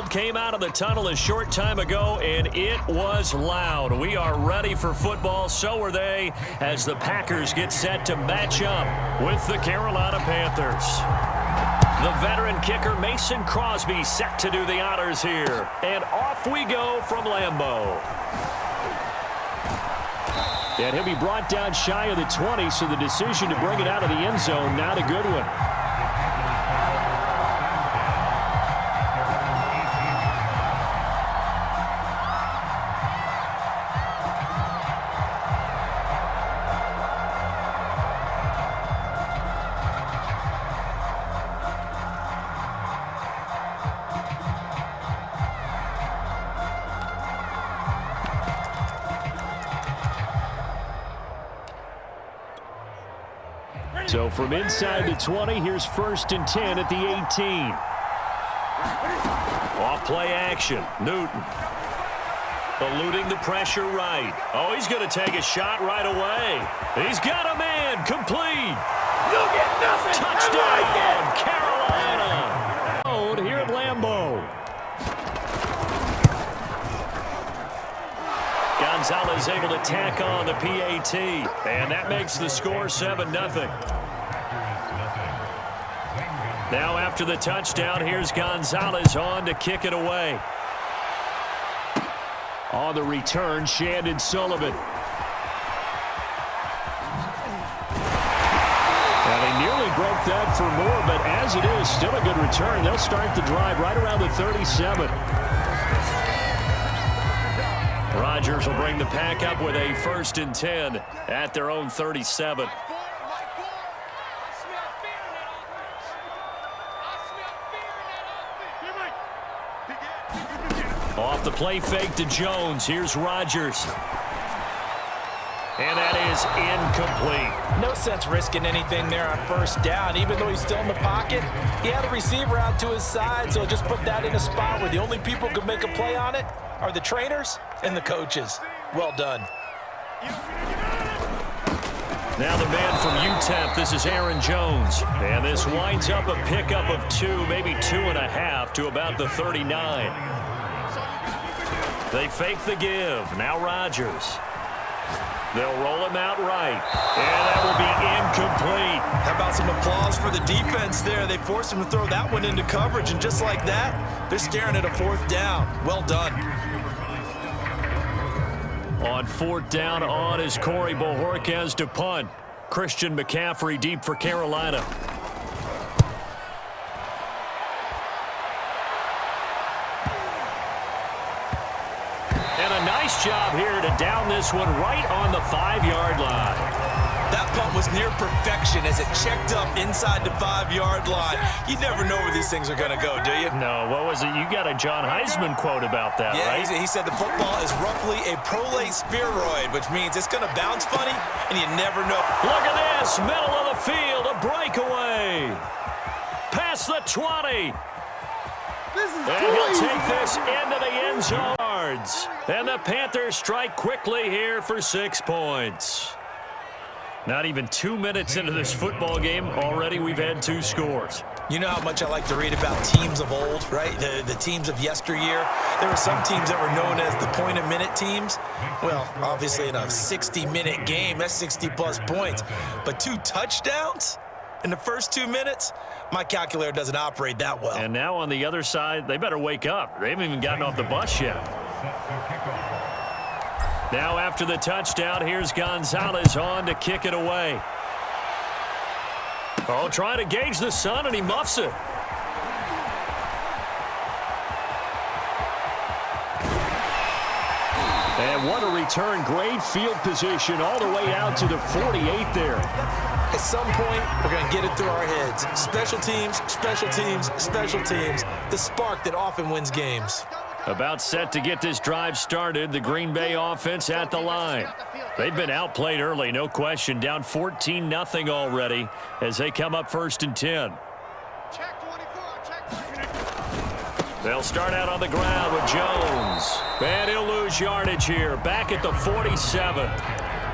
smoke came out of the tunnel a short time ago, and it was loud. We are ready for football. So are they, as the Packers get set to match up with the Carolina Panthers. The veteran kicker Mason Crosby set to do the honors here. And off we go from Lambeau. And he'll be brought down shy of the 20, so the decision to bring it out of the end zone, not a good one. So from inside the 20, here's 1st and 10 at the 18. Off play action. Newton. Eluding the pressure right. Oh, he's going to take a shot right away. He's got a man. Complete. You'll get nothing. Touchdown, Carolina. Here at Lambeau. Gonzalez able to tack on the PAT. And that makes the score 7-0. Now after the touchdown, here's Gonzalez on to kick it away. On the return, Shandon Sullivan. And they nearly broke that for more, but as it is, still a good return. They'll start the drive right around the 37. Rodgers will bring the pack up with a 1st and 10 at their own 37. Off the play fake to Jones. Here's Rodgers. And that is incomplete. No sense risking anything there on 1st down. Even though he's still in the pocket, he had a receiver out to his side, so just put that in a spot where the only people who can make a play on it are the trainers and the coaches. Well done. Now the man from UTEP, this is Aaron Jones. And this winds up a pickup of 2, maybe 2.5 to about the 39. They fake the give. Now Rodgers. They'll roll him out right. And that will be incomplete. How about some applause for the defense there? They forced him to throw that one into coverage, and just like that, they're staring at a 4th down. Well done. On 4th down on is Corey Bojorquez to punt. Christian McCaffrey deep for Carolina. And a nice job here to down this one right on the 5-yard line. That punt was near perfection as it checked up inside the 5-yard line. You never know where these things are going to go, do you? No, what was it? You got a John Heisman quote about that, right? Yeah, he said the football is roughly a prolate spheroid, which means it's going to bounce funny, and you never know. Look at this, middle of the field, a breakaway. Past the 20. And he'll take this into the end zone. And the Panthers strike quickly here for 6 points. Not even 2 minutes into this football game, already we've had 2 scores. You know how much I like to read about teams of old, right? The teams of yesteryear. There were some teams that were known as the point-a-minute teams. Well, obviously in a 60-minute game, that's 60-plus points. But 2 touchdowns in the first 2 minutes? My calculator doesn't operate that well. And now on the other side, they better wake up. They haven't even gotten off the bus yet. Now after the touchdown, here's Gonzalez on to kick it away. Oh, trying to gauge the sun, and he muffs it. And what a return. Great field position all the way out to the 48 there. At some point, we're going to get it through our heads. Special teams, special teams, special teams. The spark that often wins games. About set to get this drive started, the Green Bay offense at the line. They've been outplayed early, no question. Down 14-0 already as they come up 1st and 10. They'll start out on the ground with Jones. And he'll lose yardage here, back at the 47.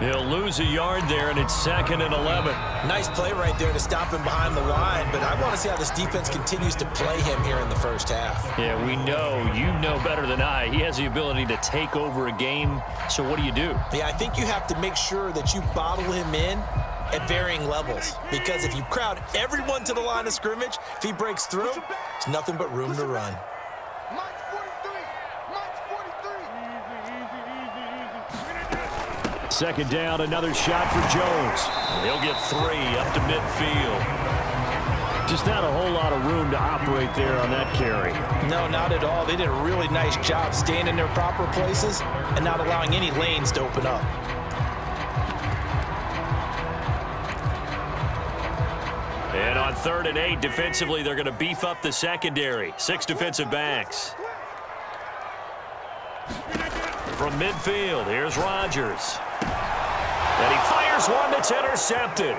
He'll lose a yard there, and it's 2nd and 11. Nice play right there to stop him behind the line, but I want to see how this defense continues to play him here in the first half. Yeah, we know. You know better than I. He has the ability to take over a game, so what do you do? Yeah, I think you have to make sure that you bottle him in at varying levels, because if you crowd everyone to the line of scrimmage, if he breaks through, there's nothing but room to run. Second down, another shot for Jones. He'll get 3 up to midfield. Just not a whole lot of room to operate there on that carry. No, not at all. They did a really nice job staying in their proper places and not allowing any lanes to open up. And on 3rd and 8, defensively, they're going to beef up the secondary. 6 defensive backs. From midfield, here's Rodgers. And he fires one that's intercepted.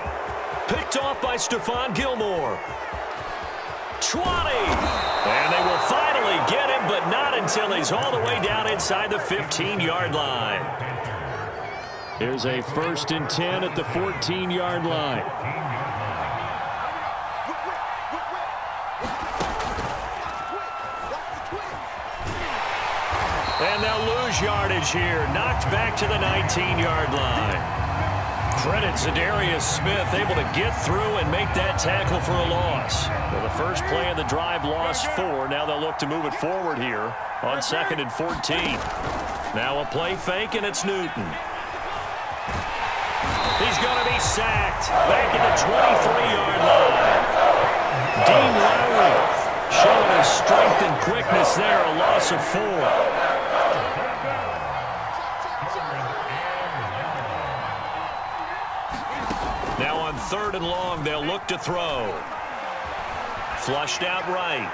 Picked off by Stephon Gilmore. 20. And they will finally get him, but not until he's all the way down inside the 15-yard line. Here's a 1st and 10 at the 14-yard line. And they'll lose yardage here. Knocked back to the 19-yard line. Credit Zadarius Smith, able to get through and make that tackle for a loss. Well, the first play of the drive lost 4. Now they'll look to move it forward here on 2nd and 14. Now a play fake, and it's Newton. He's going to be sacked back at the 23-yard line. Dean Lowry showing his strength and quickness there, a loss of 4. Now on 3rd and long, they'll look to throw. Flushed out right.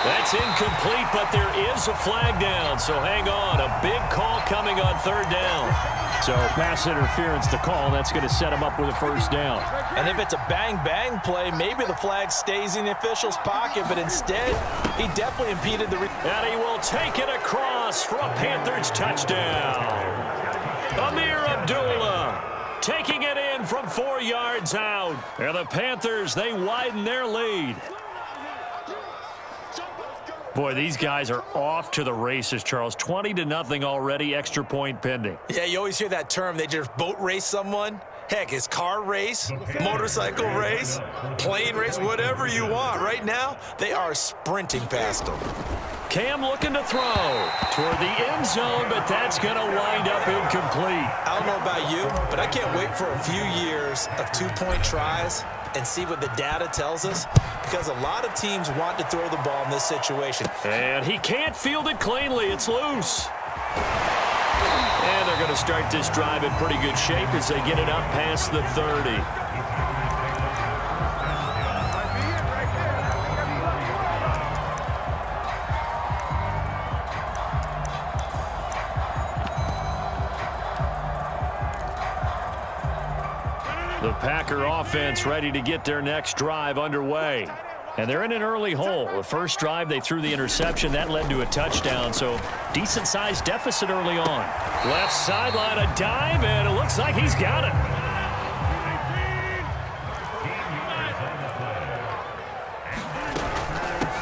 That's incomplete, but there is a flag down, so hang on. A big call coming on 3rd down. So pass interference to call. That's going to set him up with a 1st down. And if it's a bang-bang play, maybe the flag stays in the official's pocket, but instead, he definitely impeded the... And he will take it across for a Panthers touchdown. Amir Abdullah taking it in from 4 yards out. And the Panthers, they widen their lead. Boy, these guys are off to the races, Charles. 20-0 already, extra point pending. Yeah, you always hear that term. They just boat race someone. Heck, it's car race, motorcycle race, plane race, whatever you want. Right now, they are sprinting past them. Cam looking to throw toward the end zone, but that's going to wind up incomplete. I don't know about you, but I can't wait for a few years of 2-point tries and see what the data tells us, because a lot of teams want to throw the ball in this situation. And he can't field it cleanly. It's loose. And they're going to start this drive in pretty good shape as they get it up past the 30. The Packer offense ready to get their next drive underway. And they're in an early hole. The first drive, they threw the interception. That led to a touchdown, so decent-sized deficit early on. Left sideline, a dive, and it looks like he's got it.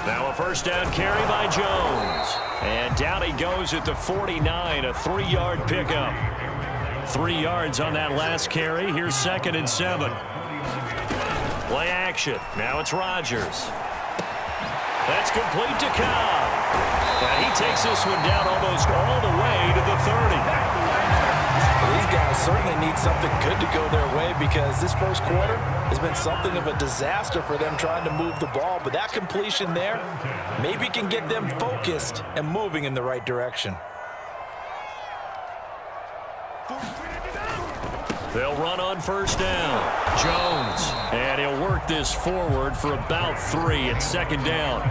Now a 1st down carry by Jones. And down he goes at the 49, a 3-yard pickup. 3 yards on that last carry. Here's 2nd and 7. Play action. Now it's Rodgers. That's complete to Cobb. And he takes this one down almost all the way to the 30. These guys certainly need something good to go their way, because this first quarter has been something of a disaster for them trying to move the ball. But that completion there maybe can get them focused and moving in the right direction. They'll run on 1st down. Jones. And he'll work this forward for about 3 at 2nd down.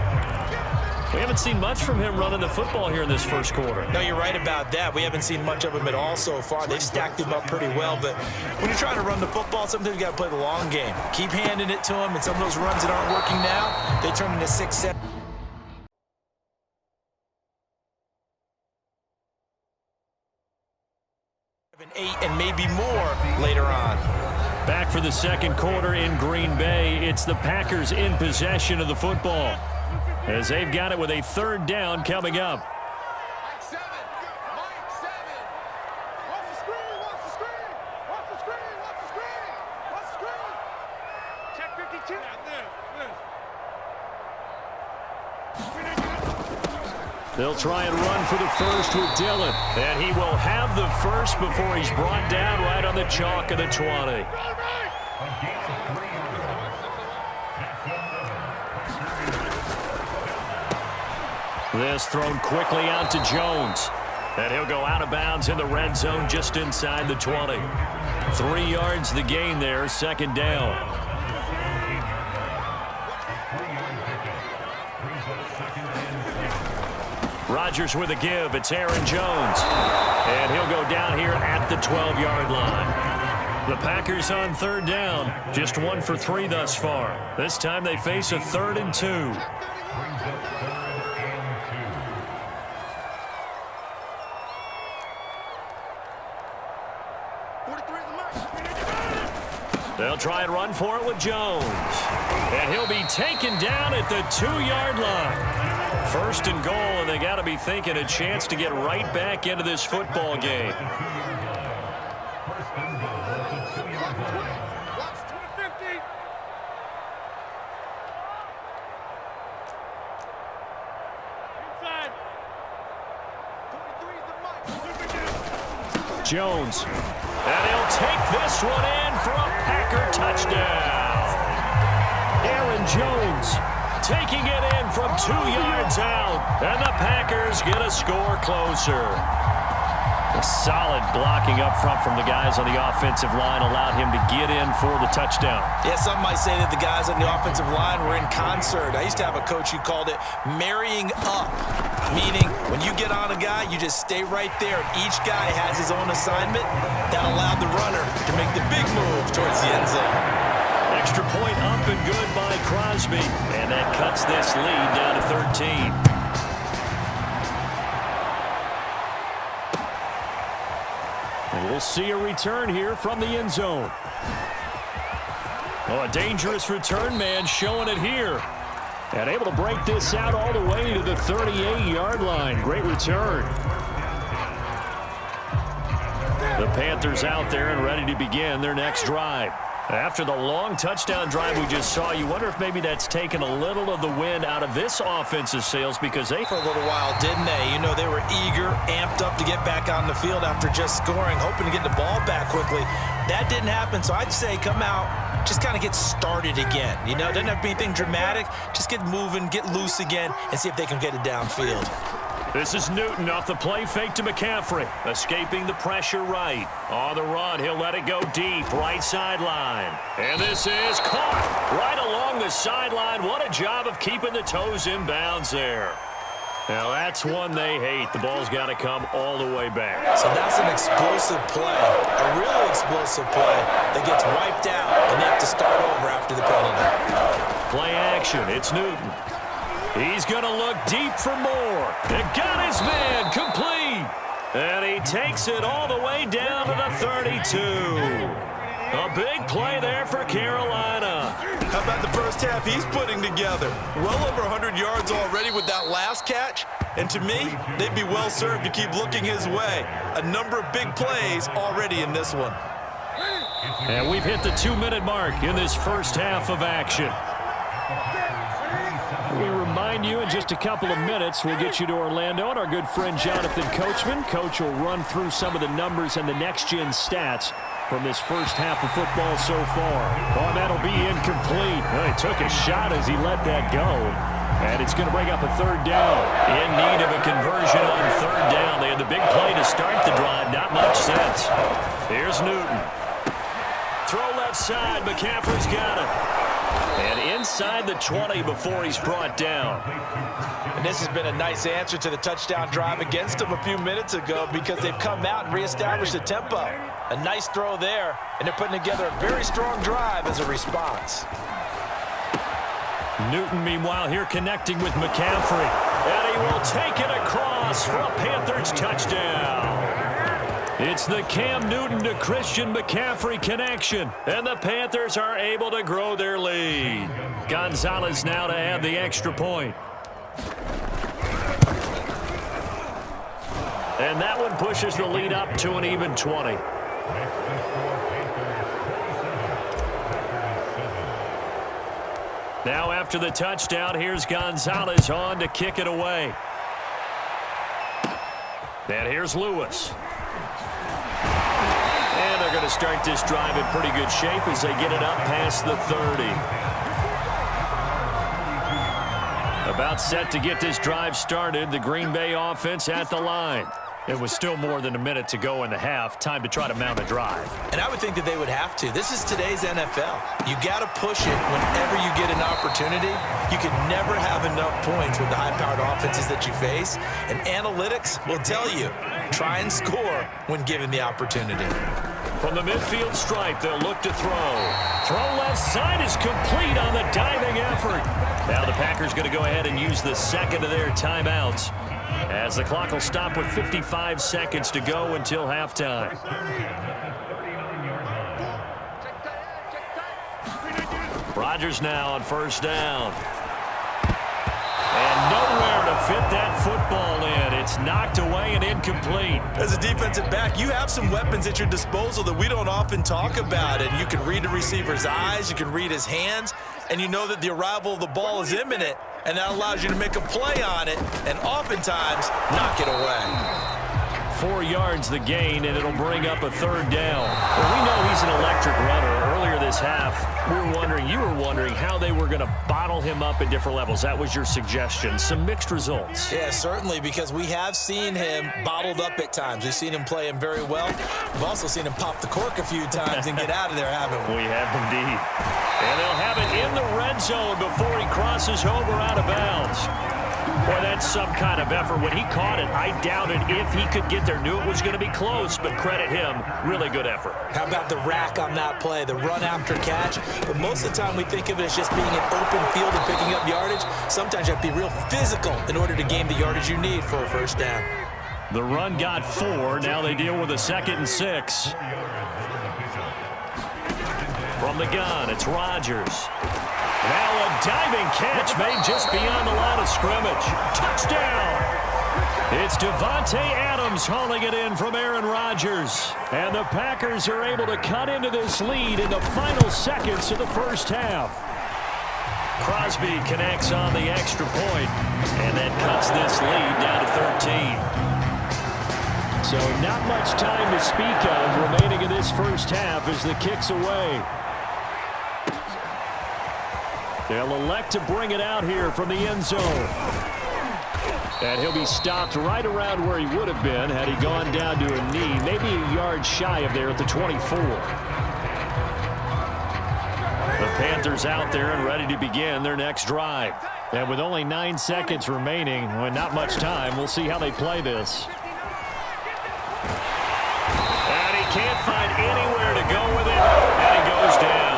We haven't seen much from him running the football here in this first quarter. No, you're right about that. We haven't seen much of him at all so far. They've stacked him up pretty well. But when you're trying to run the football, sometimes you got to play the long game. Keep handing it to him, and some of those runs that aren't working now, they turn into 6, 7. 8 and maybe more later on. Back for the second quarter in Green Bay. It's the Packers in possession of the football as they've got it with a third down coming up. They'll try and run for the first with Dillon. And he will have the first before he's brought down right on the chalk of the 20. This thrown quickly out to Jones. And he'll go out of bounds in the red zone just inside the 20. 3 yards the gain there, second down. Rodgers with a give. It's Aaron Jones. And he'll go down here at the 12-yard line. The Packers on third down. Just 1 for 3 thus far. This time they face a 3rd and 2. They'll try and run for it with Jones. And he'll be taken down at the 2-yard line. First and goal, and they got to be thinking a chance to get right back into this football game. Jones. And he'll take this one in for a Packer touchdown. Aaron Jones taking it in from 2 yards out. And the Packers get a score closer. A solid blocking up front from the guys on the offensive line allowed him to get in for the touchdown. Yeah, some might say that the guys on the offensive line were in concert. I used to have a coach who called it marrying up, meaning when you get on a guy, you just stay right there. Each guy has his own assignment. That allowed the runner to make the big move towards the end zone. Extra point up and good by Crosby. And that cuts this lead down to 13. And we'll see a return here from the end zone. Oh, a dangerous return man showing it here. And able to break this out all the way to the 38-yard line. Great return. The Panthers out there and ready to begin their next drive. After the long touchdown drive we just saw, you wonder if maybe that's taken a little of the wind out of this offensive sails because they... For a little while, didn't they? You know, they were eager, amped up to get back on the field after just scoring, hoping to get the ball back quickly. That didn't happen, so I'd say come out, just kind of get started again. You know, doesn't have to be anything dramatic. Just get moving, get loose again, and see if they can get it downfield. This is Newton off the play fake to McCaffrey. Escaping the pressure right. On the run, he'll let it go deep. Right sideline. And this is caught right along the sideline. What a job of keeping the toes in bounds there. Now that's one they hate. The ball's got to come all the way back. So that's an explosive play. A really explosive play that gets wiped out, and they have to start over after the penalty. Play action. It's Newton. He's going to look deep for more. And got his man complete. And he takes it all the way down to the 32. A big play there for Carolina. How about the first half he's putting together? Well over 100 yards already with that last catch. And to me, they'd be well served to keep looking his way. A number of big plays already in this one. And we've hit the 2-minute mark in this first half of action. We remind you in just a couple of minutes, we'll get you to Orlando and our good friend Jonathan Coachman. Coach will run through some of the numbers and the next-gen stats from this first half of football so far. Oh, that'll be incomplete. Well, he took a shot as he let that go. And it's going to bring up a third down. In need of a conversion on third down. They had the big play to start the drive. Not much sense. Here's Newton. Throw left side. McCaffrey's got it. And inside the 20 before he's brought down. And this has been a nice answer to the touchdown drive against them a few minutes ago because they've come out and reestablished the tempo. A nice throw there, and they're putting together a very strong drive as a response. Newton, meanwhile, here connecting with McCaffrey. And he will take it across for a Panthers touchdown. It's the Cam Newton to Christian McCaffrey connection, and the Panthers are able to grow their lead. Gonzalez now to add the extra point. And that one pushes the lead up to an even 20. Now after the touchdown, here's Gonzalez on to kick it away. And here's Lewis. And they're going to start this drive in pretty good shape as they get it up past the 30. About set to get this drive started, the Green Bay offense at the line. It was still more than a minute to go in the half. Time to try to mount a drive. And I would think that they would have to. This is today's NFL. You got to push it whenever you get an opportunity. You can never have enough points with the high-powered offenses that you face. And analytics will tell you, try and score when given the opportunity. From the midfield stripe, they'll look to throw. Throw left side is complete on the diving effort. Now the Packers going to go ahead and use the second of their timeouts, as the clock will stop with 55 seconds to go until halftime. Rodgers now on first down. And nowhere to fit that football in. It's knocked away and incomplete. As a defensive back, you have some weapons at your disposal that we don't often talk about. And you can read the receiver's eyes, you can read his hands, and you know that the arrival of the ball is imminent. And that allows you to make a play on it and oftentimes knock it away. 4 yards the gain, and it'll bring up a third down. Well, we know he's an electric runner. Earlier this half, you were wondering how they were going to bottle him up at different levels. That was your suggestion. Some mixed results. Yeah, certainly, because we have seen him bottled up at times. We've seen him play him very well. We've also seen him pop the cork a few times and get out of there, haven't we? We have indeed. And they'll have it in the red zone before he crosses over out of bounds. Boy, that's some kind of effort. When he caught it, I doubted if he could get there. Knew it was going to be close, but credit him. Really good effort. How about the rack on that play, the run after catch? But most of the time we think of it as just being an open field and picking up yardage. Sometimes you have to be real physical in order to gain the yardage you need for a first down. The run got 4. Now they deal with a 2nd and 6. From the gun, it's Rodgers. Now a diving catch made just beyond the line of scrimmage. Touchdown! It's Devontae Adams hauling it in from Aaron Rodgers. And the Packers are able to cut into this lead in the final seconds of the first half. Crosby connects on the extra point, and that cuts this lead down to 13. So not much time to speak of remaining in this first half as the kick's away. They'll elect to bring it out here from the end zone. And he'll be stopped right around where he would have been had he gone down to a knee, maybe a yard shy of there at the 24. The Panthers out there and ready to begin their next drive. And with only 9 seconds remaining, well, not much time, we'll see how they play this. And he can't find anywhere to go with it, and he goes down.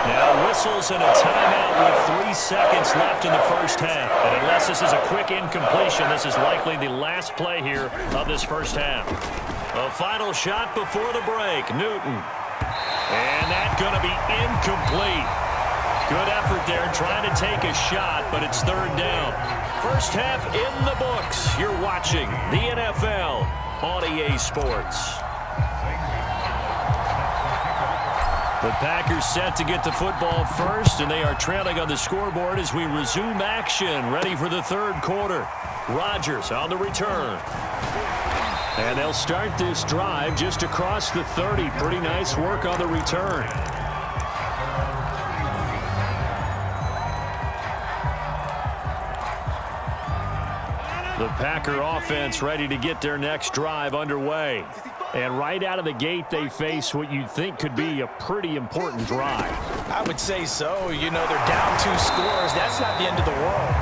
Now whistles and a timeout with 3 seconds left in the first half. And unless this is a quick incompletion, this is likely the last play here of this first half. A final shot before the break. Newton. And that's going to be incomplete. Good effort there trying to take a shot, but it's third down. First half in the books. You're watching the NFL on EA Sports. The Packers set to get the football first, and they are trailing on the scoreboard as we resume action, ready for the third quarter. Rodgers on the return. And they'll start this drive just across the 30. Pretty nice work on the return. The Packer offense ready to get their next drive underway. And right out of the gate, they face what you'd think could be a pretty important drive. I would say so. You know, they're down 2 scores. That's not the end of the world.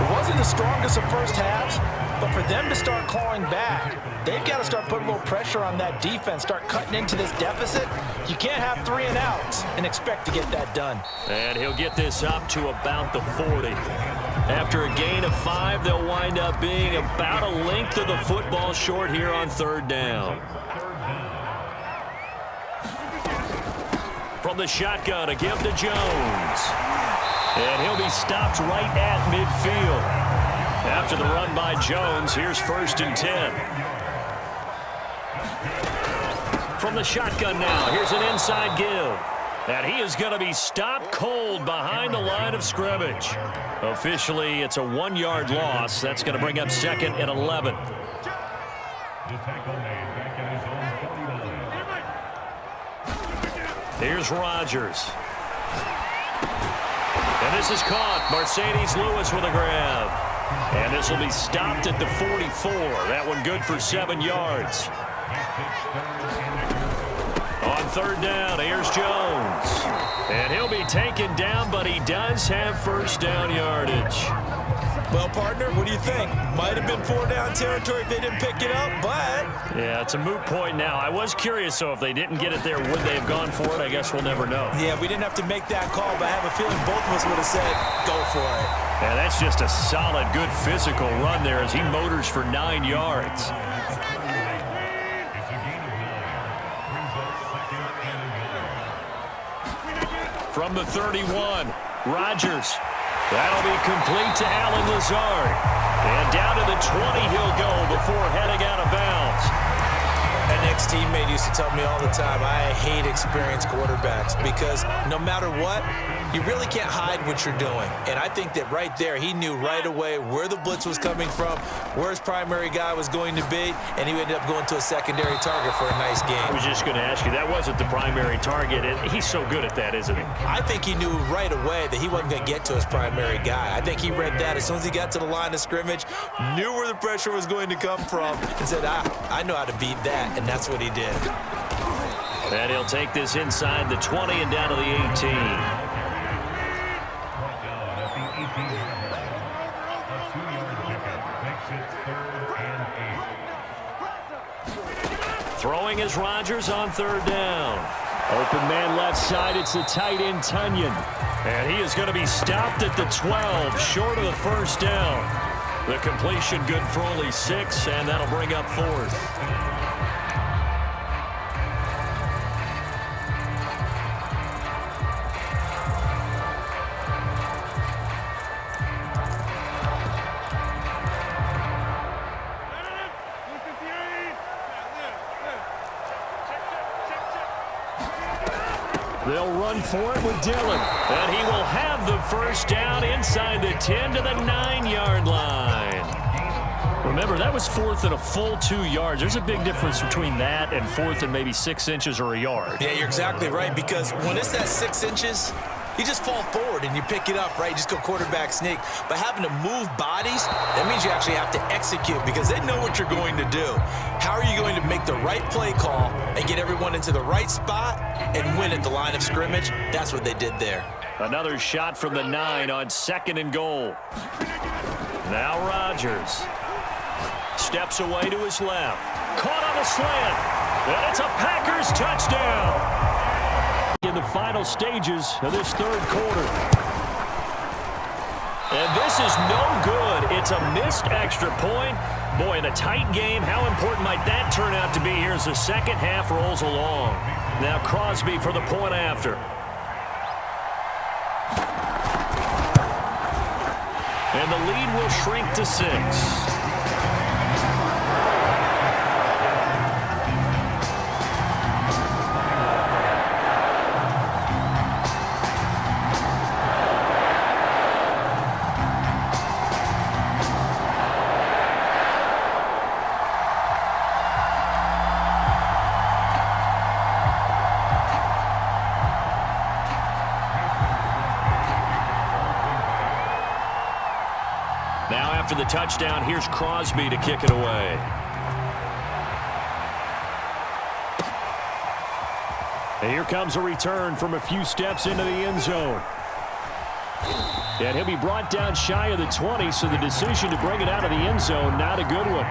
It wasn't the strongest of first halves, but for them to start clawing back, they've got to start putting a little pressure on that defense, start cutting into this deficit. You can't have 3 and outs and expect to get that done. And he'll get this up to about the 40. After a gain of 5, they'll wind up being about a length of the football short here on third down. from the shotgun, a give to Jones. And he'll be stopped right at midfield. After the run by Jones, here's 1st and 10. From the shotgun now, here's an inside give. And he is going to be stopped cold behind the line of scrimmage. Officially, it's a 1-yard loss. That's going to bring up 2nd and 11. Here's Rodgers. And this is caught. Mercedes Lewis with a grab. And this will be stopped at the 44. That one good for 7 yards. On 3rd down, here's Jones. And he'll be taken down, but he does have 1st down yardage. Well, partner, what do you think? Might have been 4-down territory if they didn't pick it up, but... Yeah, it's a moot point now. I was curious, so if they didn't get it there, would they have gone for it? I guess we'll never know. Yeah, we didn't have to make that call, but I have a feeling both of us would have said, go for it. And that's just a solid, good physical run there as he motors for 9 yards. From the 31, Rodgers. That'll be complete to Allen Lazard. And down to the 20 he'll go before heading out of bounds. An ex-teammate used to tell me all the time, I hate experienced quarterbacks because no matter what, you really can't hide what you're doing. And I think that right there, he knew right away where the blitz was coming from, where his primary guy was going to be, and he ended up going to a secondary target for a nice game. I was just going to ask you, that wasn't the primary target, and he's so good at that, isn't he? I think he knew right away that he wasn't going to get to his primary guy. I think he read that as soon as he got to the line of scrimmage, knew where the pressure was going to come from, and said, I know how to beat that, and that's what he did. And he'll take this inside the 20 and down to the 18. Throwing is Rodgers on 3rd down. Open man left side, it's the tight end Tunyon. And he is going to be stopped at the 12, short of the 1st down. The completion good for only 6, and that'll bring up 4th. They'll run for it with Dillon. And he will have the 1st down inside the 10 to the 9-yard line. Remember, that was 4th and a full 2 yards. There's a big difference between that and 4th and maybe 6 inches or a yard. Yeah, you're exactly right, because when it's that 6 inches, you just fall forward and you pick it up, right? You just go quarterback sneak. But having to move bodies, that means you actually have to execute because they know what you're going to do. How are you going to make the right play call and get everyone into the right spot and win at the line of scrimmage? That's what they did there. Another shot from the 9 on 2nd and goal. Now Rodgers steps away to his left. Caught on the slant. And it's a Packers touchdown. In the final stages of this 3rd quarter. And this is no good. It's a missed extra point. Boy, in a tight game, how important might that turn out to be here as the 2nd half rolls along. Now Crosby for the point after. And the lead will shrink to 6. After the touchdown, here's Crosby to kick it away. And here comes a return from a few steps into the end zone. And he'll be brought down shy of the 20, so the decision to bring it out of the end zone, not a good one.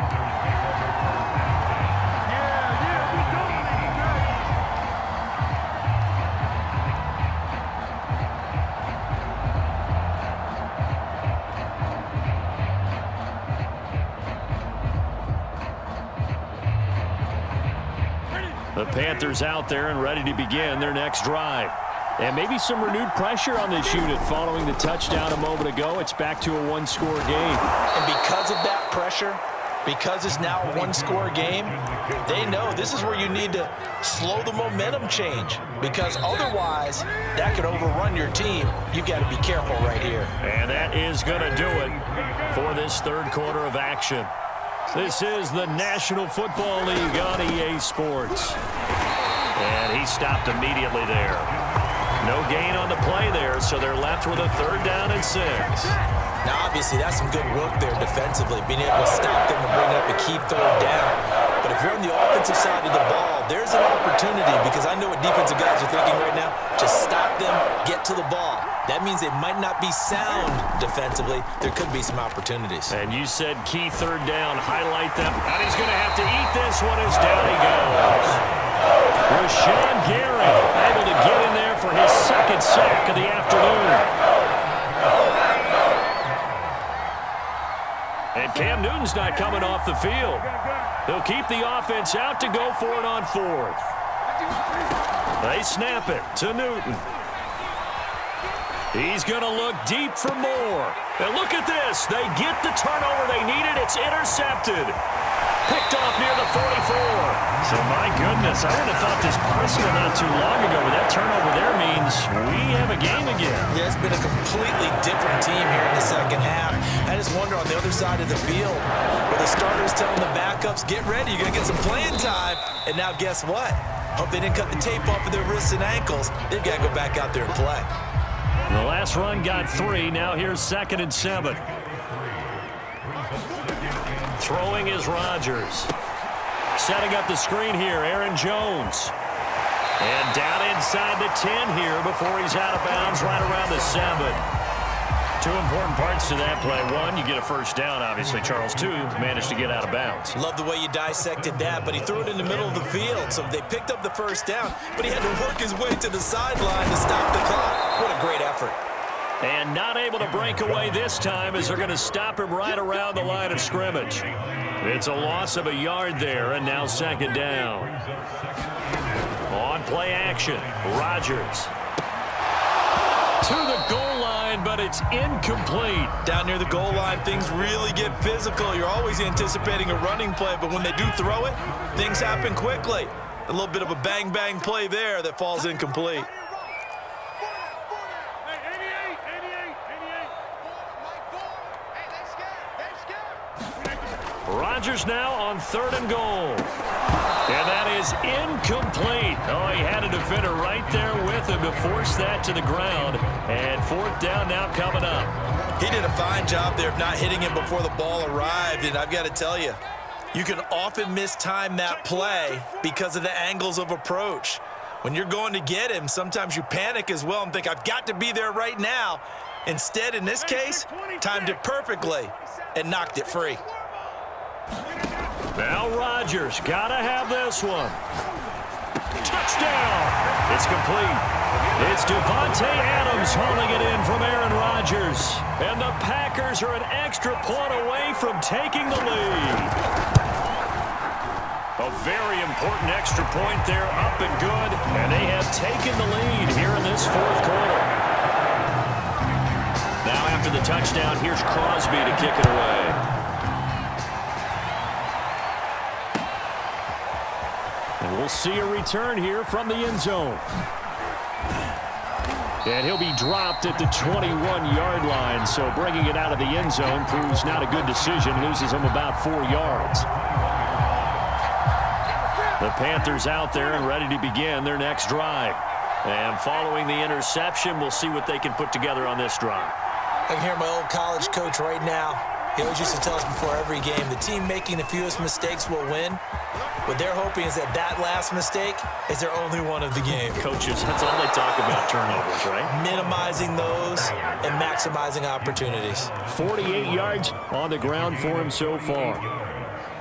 The Panthers out there and ready to begin their next drive. And maybe some renewed pressure on this unit following the touchdown a moment ago. It's back to a one-score game. And because of that pressure, because it's now a one-score game, they know this is where you need to slow the momentum change, because otherwise that could overrun your team. You've got to be careful right here. And that is going to do it for this third quarter of action. This is the National Football League on EA Sports. And he stopped immediately there. No gain on the play there, so they're left with a 3rd down and 6. Now, obviously, that's some good work there defensively, being able to stop them and bring up a key 3rd down. But if you're on the offensive side of the ball, there's an opportunity, because I know what defensive guys are thinking right now. Just stop them, get to the ball. That means they might not be sound defensively. There could be some opportunities. And you said key 3rd down. Highlight them. And he's going to have to eat this one as down he goes. Rashawn Gary able to get in there for his 2nd sack of the afternoon. And Cam Newton's not coming off the field. They'll keep the offense out to go for it on 4th. They snap it to Newton. He's going to look deep for more. And look at this. They get the turnover they needed. It's intercepted. Picked off near the 44. So, my goodness, I would have thought this possible not too long ago. But that turnover there means we have a game again. Yeah, it's been a completely different team here in the second half. I just wonder on the other side of the field, where the starters telling the backups, get ready, you're going to get some playing time. And now guess what? Hope they didn't cut the tape off of their wrists and ankles. They've got to go back out there and play. The last run got 3. Now here's 2nd and 7. Throwing is Rodgers. Setting up the screen here, Aaron Jones. And down inside the 10 here before he's out of bounds right around the 7. 2 important parts to that play. 1, you get a 1st down, obviously. Charles, 2, managed to get out of bounds. Love the way you dissected that, but he threw it in the middle of the field. So they picked up the 1st down, but he had to work his way to the sideline to stop the clock. What a great effort. And not able to break away this time as they're going to stop him right around the line of scrimmage. It's a loss of a yard there, and now 2nd down. On play action, Rodgers. To the goal line, but it's incomplete. Down near the goal line, things really get physical. You're always anticipating a running play, but when they do throw it, things happen quickly. A little bit of a bang-bang play there that falls incomplete. Rodgers now on 3rd and goal. And that is incomplete. Oh, he had a defender right there with him to force that to the ground. And 4th down now coming up. He did a fine job there of not hitting him before the ball arrived. And I've got to tell you, you can often mistime that play because of the angles of approach. When you're going to get him, sometimes you panic as well and think, I've got to be there right now. Instead, in this case, timed it perfectly and knocked it free. Now Rodgers, gotta have this one. Touchdown! It's complete. It's Devontae Adams hauling it in from Aaron Rodgers. And the Packers are an extra point away from taking the lead. A very important extra point there, up and good. And they have taken the lead here in this 4th quarter. Now after the touchdown, here's Crosby to kick it away. And we'll see a return here from the end zone. And he'll be dropped at the 21-yard line, so bringing it out of the end zone proves not a good decision. Loses him about 4 yards. The Panthers out there and ready to begin their next drive. And following the interception, we'll see what they can put together on this drive. I can hear my old college coach right now. He always used to tell us before every game, the team making the fewest mistakes will win. What they're hoping is that that last mistake is their only one of the game. Coaches, that's all they talk about, turnovers, right? Minimizing those and maximizing opportunities. 48 yards on the ground for him so far.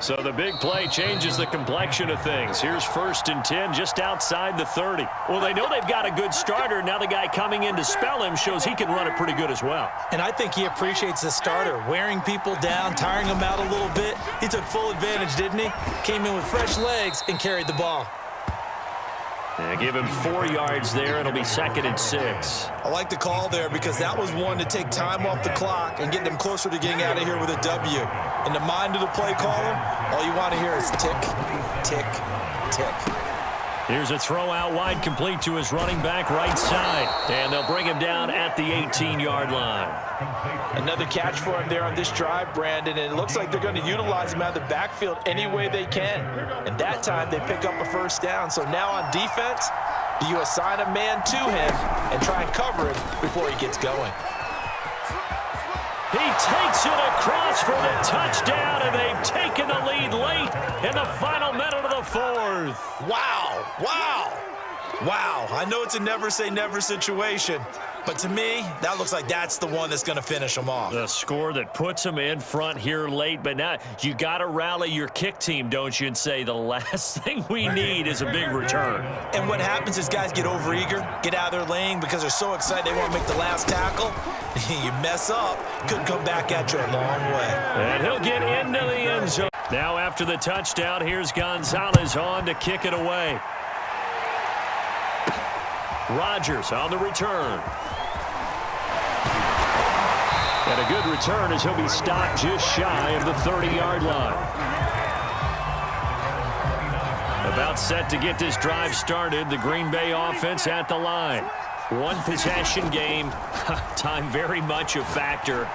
So the big play changes the complexion of things. Here's 1st and 10 just outside the 30. Well, they know they've got a good starter. Now the guy coming in to spell him shows he can run it pretty good as well. And I think he appreciates the starter, wearing people down, tiring them out a little bit. He took full advantage, didn't he? Came in with fresh legs and carried the ball. And give him 4 yards there. It'll be 2nd and 6. I like the call there because that was one to take time off the clock and get them closer to getting out of here with a W. In the mind of the play caller, all you want to hear is tick, tick, tick. Here's a throw out wide, complete to his running back right side. And they'll bring him down at the 18-yard line. Another catch for him there on this drive, Brandon, and it looks like they're going to utilize him out of the backfield any way they can. And that time they pick up a first down. So now on defense, do you assign a man to him and try and cover him before he gets going? He takes it across for the touchdown, and they've taken the lead late in the final minute of the 4th. Wow, wow, wow. I know it's a never-say-never situation, but to me, that looks like that's the one that's going to finish them off. The score that puts them in front here late, but now you got to rally your kick team, don't you, and say the last thing we need is a big return. And what happens is guys get overeager, get out of their lane because they're so excited they want to make the last tackle. You mess up, could come back at you a long way. And he'll get into the end zone. Now after the touchdown, here's Gonzalez on to kick it away. Rodgers on the return. And a good return as he'll be stopped just shy of the 30-yard line. About set to get this drive started, the Green Bay offense at the line. One possession game, time very much a factor.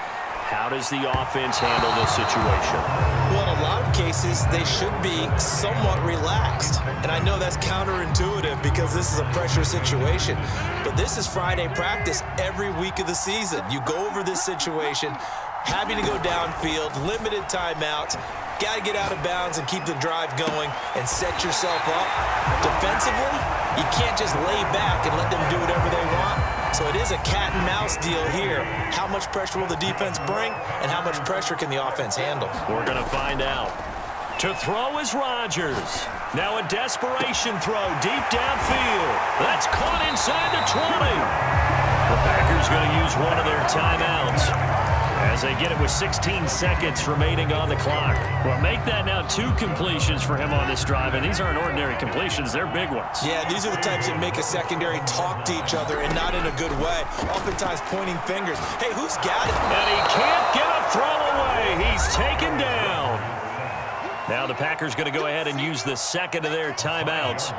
How does the offense handle this situation? Well, in a lot of cases, they should be somewhat relaxed. And I know that's counterintuitive because this is a pressure situation. But this is Friday practice every week of the season. You go over this situation, having to go downfield, limited timeouts, got to get out of bounds and keep the drive going and set yourself up. Defensively, you can't just lay back and let them do whatever they want. So it is a cat and mouse deal here. How much pressure will the defense bring, and how much pressure can the offense handle? We're going to find out. To throw is Rodgers. Now a desperation throw deep downfield. That's caught inside the 20. The Packers going to use one of their timeouts as they get it with 16 seconds remaining on the clock. Well, make that now 2 completions for him on this drive, and these aren't ordinary completions. They're big ones. Yeah, these are the types that make a secondary talk to each other and not in a good way. Oftentimes pointing fingers. Hey, who's got it? And he can't get a throw away. He's taken down. Now the Packers going to go ahead and use the second of their timeouts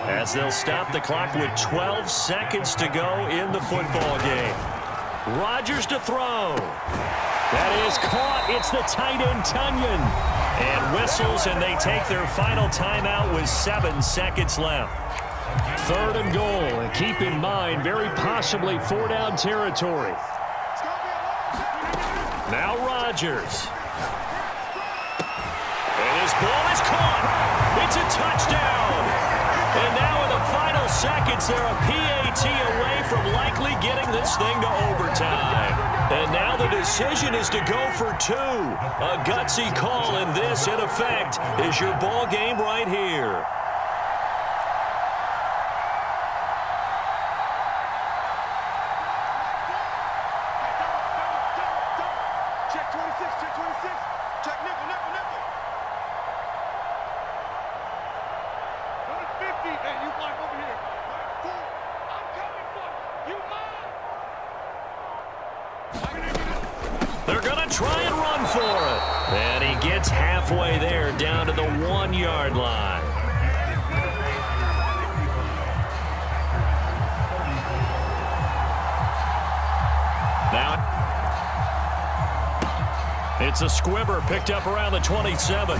as they'll stop the clock with 12 seconds to go in the football game. Rodgers to throw. That is caught. It's the tight end, Tunyon. And whistles, and they take their final timeout with 7 seconds left. 3rd and goal. And keep in mind, very possibly 4-down territory. Now Rodgers. And his ball is caught. It's a touchdown. And now in the final seconds, they're a PAT away from likely getting this thing to overtime. And now the decision is to go for 2. A gutsy call, and this, in effect, is your ball game right here. Check 26, check 26. Check nickel, nickel, nickel. Number 50, hey, you block over here. I'm coming for you. You mine. They're going to try and run for it. And he gets halfway there, down to the 1-yard line. Now it's a squibber picked up around the 27.